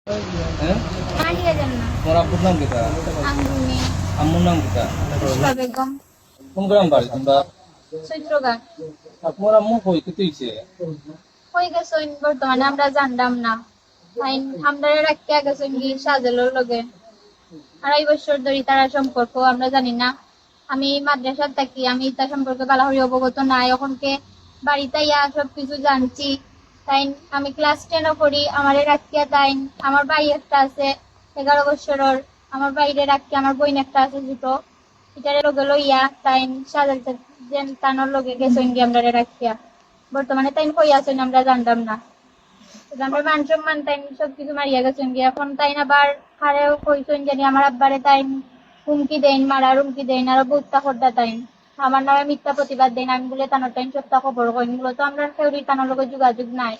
হ্যাঁ মারিয়া যান না। তোমার আব্বুর নাম কিতা? আঙ্গুনি আম্মুর নাম কিতা? পুষ্পা বেগম কোন গ্রাম বাড়ি তোমরা? চৈত্রঘাট। আর তোমার আম্মু কই কিতে হইছে? হয়ে গেছে বর্তমানে আমরা জানতাম না। তাই আমরা রাখিয়া গেছেন কি সাজেলোর লগে 2.5 বছর ধরে তারা সম্পর্ক আমরা জানি না। আমি মাদ্রাসার থাকি, আমি তার সম্পর্কে ভালোভাবে অবগত নাই। এখনকে বাড়িতে ইয়া সবকিছু জানছি। তাই আমি ক্লাস 10ও পড়ি, আমারে রাখিয়া তাই আমার ভাই একটা আছে 11 বছরের, আমার বাইরে রাখি আমার বোন একটা আছে দুটো, এটারে লগে লইয়া তাই সাজাল যেন তানোর লগে গেছেন কি আমরা রাখিয়া। বর্তমানে তাই কই আছেন আমরা জানতাম না। আমরা মান সম্মান তাই সবকিছু মারিয়া গেছেন কি এখন তাই আবার হারেও কইছেন জানি আমার আব্বারে তাই হুমকি দেন, মারার হুমকি দেন, আরো বুঝতা খদ্দা তাই আমার নামে মিথ্যা প্রতিবাদ দেন। আমি বলে তানোর টাইম সপ্তাহ খবর কই, মূলত আমরা কেউরি তানোর লগে যোগাযোগ নাই।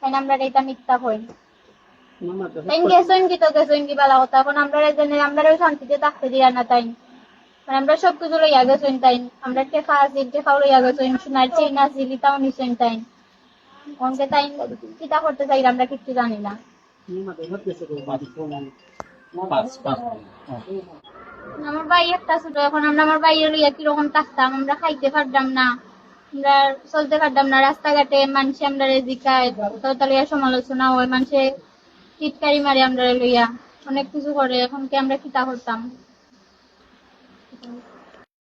তাই আমরা এটা মিথ্যা কই। তাই গেছেন কি তো গেছেন কি বালা কথা, এখন আমরা জেনে আমরা শান্তিতে থাকতে দিয়া না তাই। মানে আমরা সবকিছু লইয়া গেছেন তাই, আমরা টেকা আছি টেকাও লইয়া গেছেন, সোনার চেইন আছে লিতাও নিছেন তাই। অনকে তাই কিতা করতে চাই আমরা কিচ্ছু জানি না। পাঁচ পাঁচ আমার ভাই একটা ছোট, এখন আমরা আমার ভাইয়ের লইয়া কিরকম থাকতাম, আমরা খাইতে পারতাম না, আমরা চলতে পারতাম না। রাস্তাঘাটে মানুষে আমরা জিকায় কথা লইয়া সমালোচনা হয়, মানুষে টিটকারি মারে আমরা লইয়া অনেক কিছু করে। এখন কি আমরা কিতা করতাম?